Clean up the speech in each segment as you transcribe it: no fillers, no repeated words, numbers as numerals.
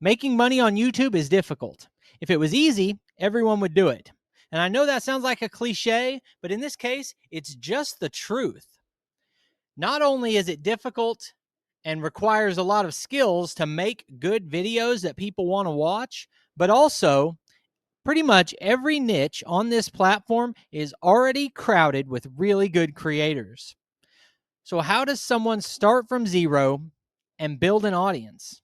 Making money on YouTube is difficult. If it was easy, everyone would do it. And I know that sounds like a cliche, but in this case, it's just the truth. Not only is it difficult and requires a lot of skills to make good videos that people want to watch, but also pretty much every niche on this platform is already crowded with really good creators. So how does someone start from zero and build an audience?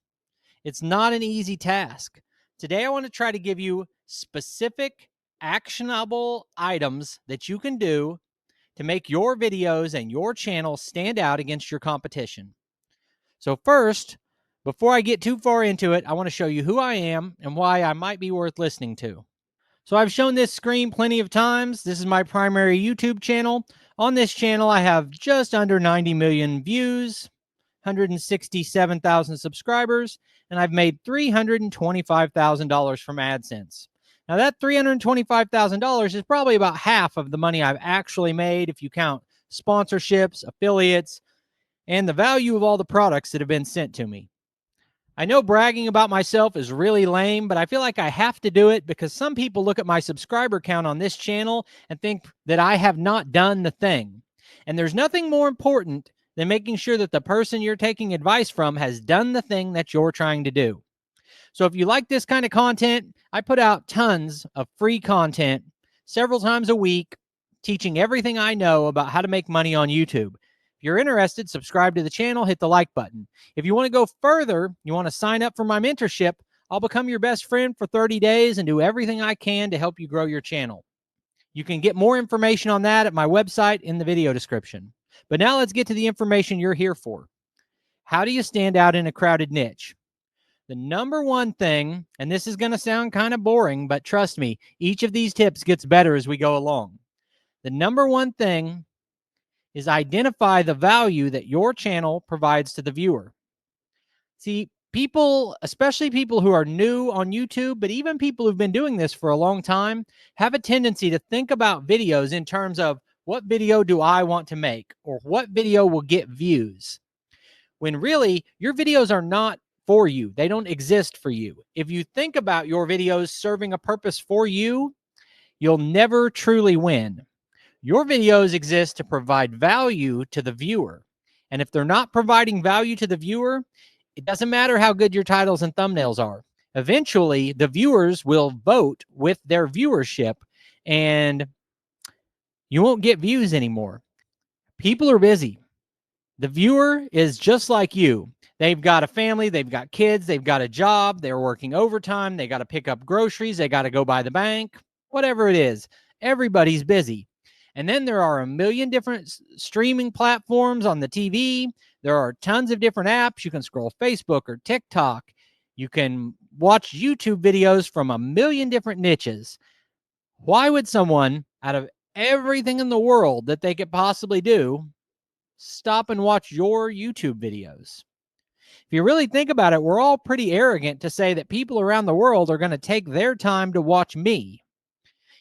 It's not an easy task. Today, I want to try to give you specific, actionable items that you can do to make your videos and your channel stand out against your competition. So first, before I get too far into it, I want to show you who I am and why I might be worth listening to. So I've shown this screen plenty of times. This is my primary YouTube channel. On this channel, I have just under 90 million views, 167,000 subscribers, and I've made $325,000 from AdSense. Now that $325,000 is probably about half of the money I've actually made if you count sponsorships, affiliates, and the value of all the products that have been sent to me. I know bragging about myself is really lame, but I feel like I have to do it because some people look at my subscriber count on this channel and think that I have not done the thing. And there's nothing more important than making sure that the person you're taking advice from has done the thing that you're trying to do. So if you like this kind of content, I put out tons of free content several times a week, teaching everything I know about how to make money on YouTube. If you're interested, subscribe to the channel, hit the like button. If you want to go further, you want to sign up for my mentorship, I'll become your best friend for 30 days and do everything I can to help you grow your channel. You can get more information on that at my website in the video description. But now let's get to the information you're here for. How do you stand out in a crowded niche? The number one thing, and this is going to sound kind of boring, but trust me, each of these tips gets better as we go along. The number one thing is identify the value that your channel provides to the viewer. See, people, especially people who are new on YouTube, but even people who've been doing this for a long time, have a tendency to think about videos in terms of what video do I want to make or what video will get views, when really your videos are not for you. They don't exist for you. If you think about your videos serving a purpose for you, you'll never truly win. Your videos exist to provide value to the viewer. And if they're not providing value to the viewer, it doesn't matter how good your titles and thumbnails are. Eventually, the viewers will vote with their viewership and you won't get views anymore. People are busy. The viewer is just like you. They've got a family, they've got kids, they've got a job, they're working overtime, they got to pick up groceries, they got to go by the bank, whatever it is. Everybody's busy. And then there are a million different streaming platforms on the TV. There are tons of different apps. You can scroll Facebook or TikTok. You can watch YouTube videos from a million different niches. Why would someone, out of everything in the world that they could possibly do, stop and watch your YouTube videos? If you really think about it, we're all pretty arrogant to say that people around the world are going to take their time to watch me.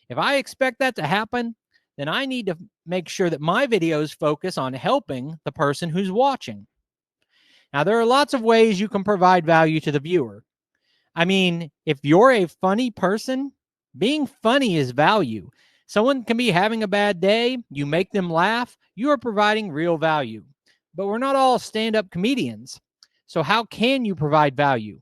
If I expect that to happen, then I need to make sure that my videos focus on helping the person who's watching. Now, there are lots of ways you can provide value to the viewer. I mean, if you're a funny person, being funny is value. Someone can be having a bad day, you make them laugh, you are providing real value. But we're not all stand-up comedians. So how can you provide value?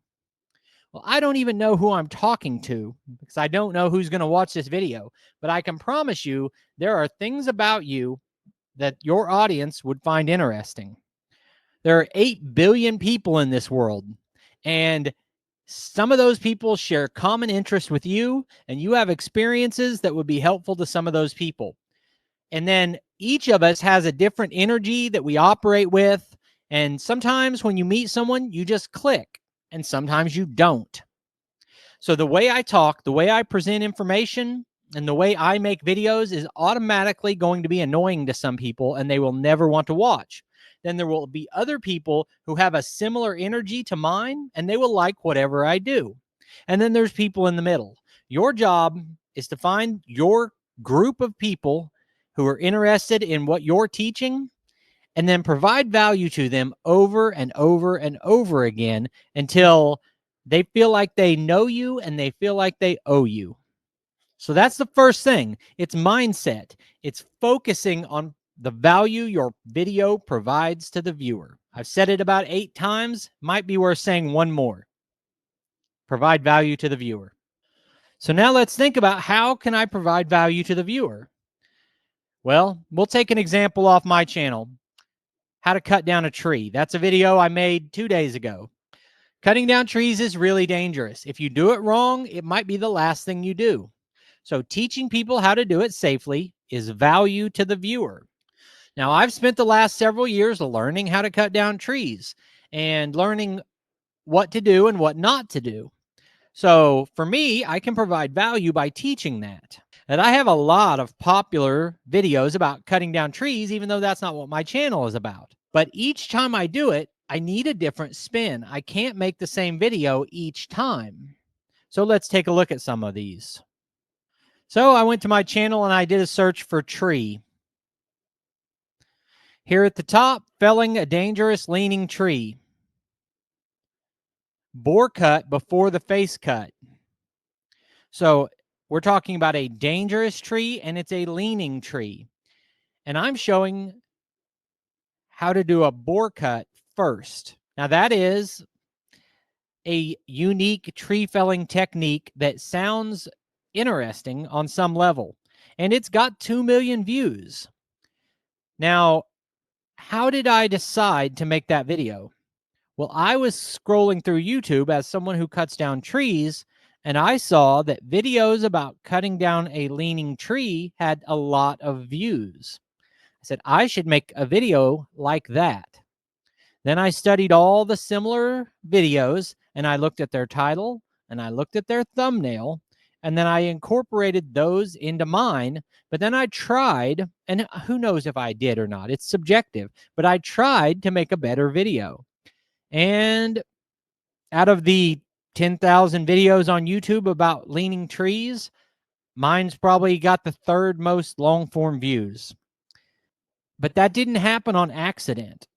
Well, I don't even know who I'm talking to because I don't know who's going to watch this video. But I can promise you there are things about you that your audience would find interesting. There are 8 billion people in this world, and some of those people share common interests with you, and you have experiences that would be helpful to some of those people. And then each of us has a different energy that we operate with. And sometimes when you meet someone, you just click, and sometimes you don't. So the way I talk, the way I present information, and the way I make videos is automatically going to be annoying to some people, and they will never want to watch. Then there will be other people who have a similar energy to mine, and they will like whatever I do. And then there's people in the middle. Your job is to find your group of people who are interested in what you're teaching, and then provide value to them over and over and over again until They feel like they know you and they feel like they owe you. So that's the first thing. It's mindset. It's focusing on the value your video provides to the viewer. I've said it about 8 times. Might be worth saying one more. Provide value to the viewer. So now let's think about, how can I provide value to the viewer? Well, we'll take an example off my channel. How to cut down a tree. That's a video I made 2 days ago. Cutting down trees is really dangerous. If you do it wrong, it might be the last thing you do. So teaching people how to do it safely is value to the viewer. Now, I've spent the last several years learning how to cut down trees and learning what to do and what not to do. So for me, I can provide value by teaching that. And I have a lot of popular videos about cutting down trees, even though that's not what my channel is about. But each time I do it, I need a different spin. I can't make the same video each time. So let's take a look at some of these. So I went to my channel and I did a search for tree. Here at the top, felling a dangerous leaning tree. Bore cut before the face cut. So we're talking about a dangerous tree and it's a leaning tree. And I'm showing how to do a bore cut first. Now that is a unique tree felling technique that sounds interesting on some level. And it's got 2 million views. Now, how did I decide to make that video? Well, I was scrolling through YouTube as someone who cuts down trees, and I saw that videos about cutting down a leaning tree had a lot of views. I said, I should make a video like that. Then I studied all the similar videos, and I looked at their title, and I looked at their thumbnail, and then I incorporated those into mine. But then I tried, and who knows if I did or not, it's subjective, but I tried to make a better video. And out of the 10,000 videos on YouTube about leaning trees, mine's probably got the 3rd most long form views. But that didn't happen on accident.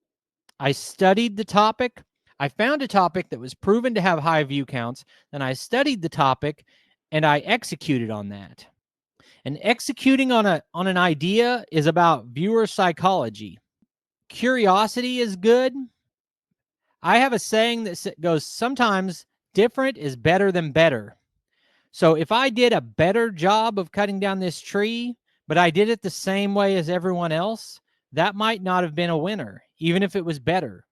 I studied the topic. I found a topic that was proven to have high view counts. Then I studied the topic and I executed on that. And executing on an idea is about viewer psychology. Curiosity is good. I have a saying that goes, sometimes different is better than better. So if I did a better job of cutting down this tree, but I did it the same way as everyone else, that might not have been a winner, even if it was better.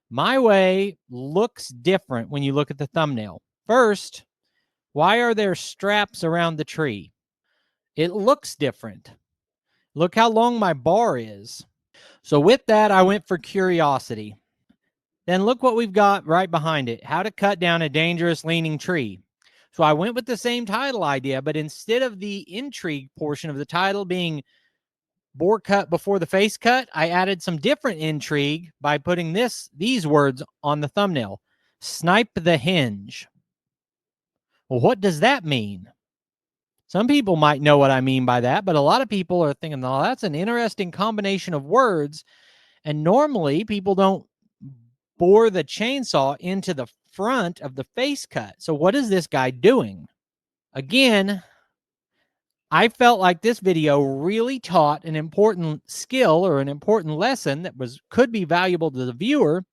My way looks different when you look at the thumbnail. First, why are there straps around the tree? It looks different. Look how long my bar is. So with that, I went for curiosity. Then look what we've got right behind it. How to cut down a dangerous leaning tree. So I went with the same title idea, but instead of the intrigue portion of the title being bore cut before the face cut, I added some different intrigue by putting these words on the thumbnail. Snipe the hinge. Well, what does that mean? Some people might know what I mean by that, but a lot of people are thinking, oh, that's an interesting combination of words. And normally people don't bore the chainsaw into the front of the face cut. So what is this guy doing? Again, I felt like this video really taught an important skill or an important lesson that could be valuable to the viewer,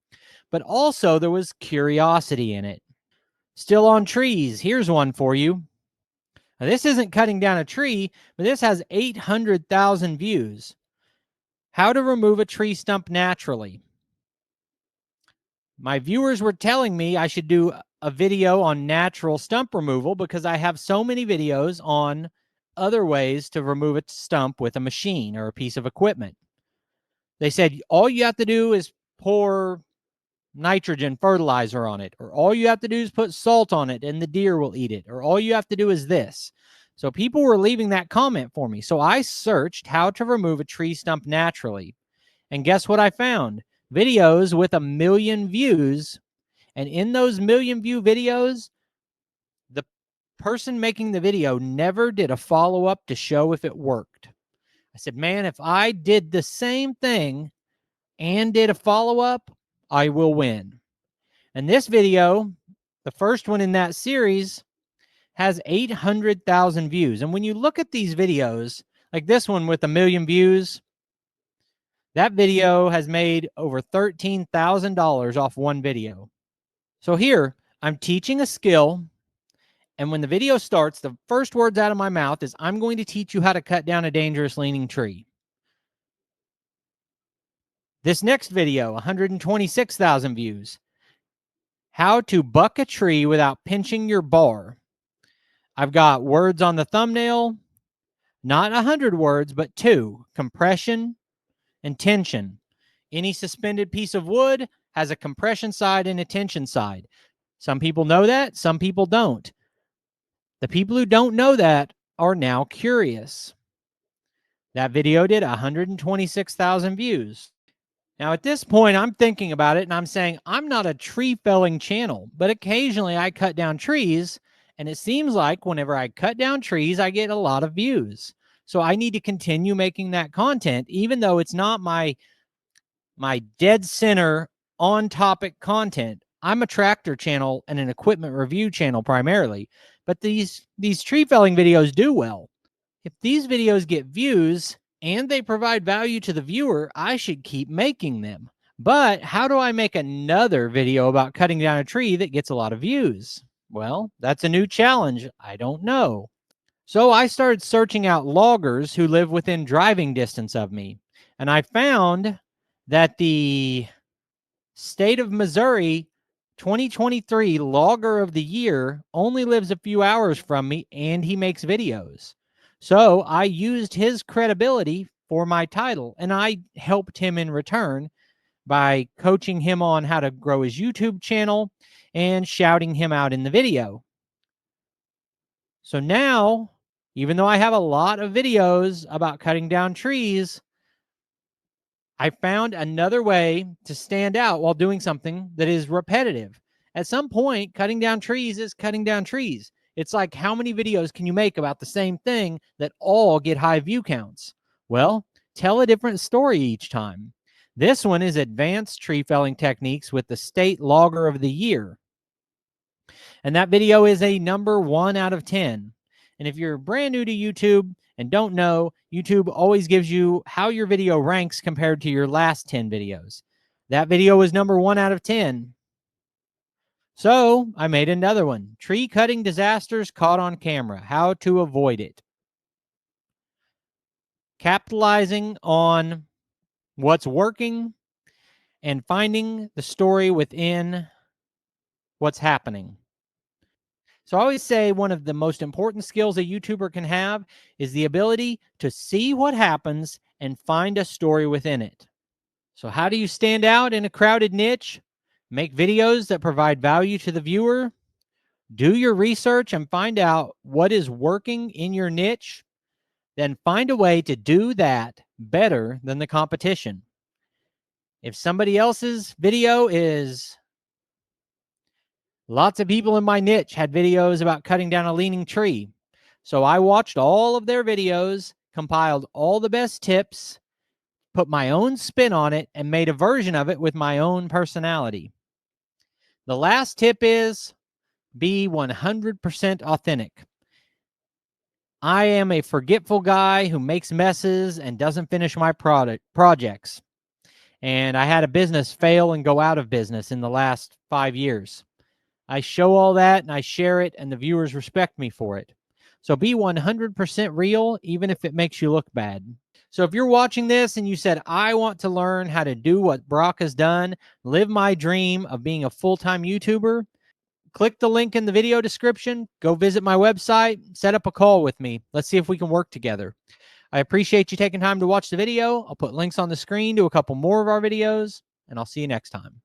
but also there was curiosity in it. Still on trees, here's one for you. Now, this isn't cutting down a tree, but this has 800,000 views. How to remove a tree stump naturally. My viewers were telling me I should do a video on natural stump removal because I have so many videos on other ways to remove a stump with a machine or a piece of equipment. They said all you have to do is pour nitrogen fertilizer on it, or all you have to do is put salt on it and the deer will eat it, or all you have to do is this. So people were leaving that comment for me. So I searched how to remove a tree stump naturally. And guess what I found? Videos with 1 million views. And in those 1 million view videos, the person making the video never did a follow-up to show if it worked. I said, man, if I did the same thing and did a follow-up, I will win. And this video The first one in that series has 800,000 views. And when you look at these videos, like this one with 1 million views, that video has made over $13,000 off one video. So here, I'm teaching a skill, and when the video starts, the first words out of my mouth is, I'm going to teach you how to cut down a dangerous leaning tree. This next video, 126,000 views. How to buck a tree without pinching your bar. I've got words on the thumbnail, not 100 words, but 2, compression and tension. Any suspended piece of wood has a compression side and a tension side. Some people know that, some people don't. The people who don't know that are now curious. That video did 126,000 views. Now, at this point, I'm thinking about it and I'm saying, I'm not a tree felling channel, but occasionally I cut down trees, and it seems like whenever I cut down trees, I get a lot of views. So I need to continue making that content, even though it's not my dead center on topic content. I'm a tractor channel and an equipment review channel primarily, but these tree felling videos do well. If these videos get views and they provide value to the viewer, I should keep making them. But how do I make another video about cutting down a tree that gets a lot of views? Well, that's a new challenge. I don't know. So I started searching out loggers who live within driving distance of me. And I found that the state of Missouri 2023 Logger of the Year only lives a few hours from me, and he makes videos. So I used his credibility for my title, and I helped him in return by coaching him on how to grow his YouTube channel and shouting him out in the video. So now, even though I have a lot of videos about cutting down trees, I found another way to stand out while doing something that is repetitive. At some point, cutting down trees is cutting down trees. It's like, how many videos can you make about the same thing that all get high view counts? Well, tell a different story each time. This one is advanced tree felling techniques with the state logger of the year. And that video is a number 1 out of 10. And if you're brand new to YouTube and don't know, YouTube always gives you how your video ranks compared to your last 10 videos. That video was number 1 out of 10. So I made another one. Tree cutting disasters caught on camera. How to avoid it. Capitalizing on what's working and finding the story within what's happening. So I always say one of the most important skills a YouTuber can have is the ability to see what happens and find a story within it. So how do you stand out in a crowded niche? Make videos that provide value to the viewer. Do your research and find out what is working in your niche. Then find a way to do that better than the competition. If somebody else's video is... Lots of people in my niche had videos about cutting down a leaning tree. So I watched all of their videos, compiled all the best tips, put my own spin on it, and made a version of it with my own personality. The last tip is be 100% authentic. I am a forgetful guy who makes messes and doesn't finish my projects. And I had a business fail and go out of business in the last 5 years. I show all that and I share it, and the viewers respect me for it. So be 100% real, even if it makes you look bad. So if you're watching this and you said, I want to learn how to do what Brock has done, live my dream of being a full-time YouTuber, click the link in the video description, go visit my website, set up a call with me. Let's see if we can work together. I appreciate you taking time to watch the video. I'll put links on the screen to a couple more of our videos, and I'll see you next time.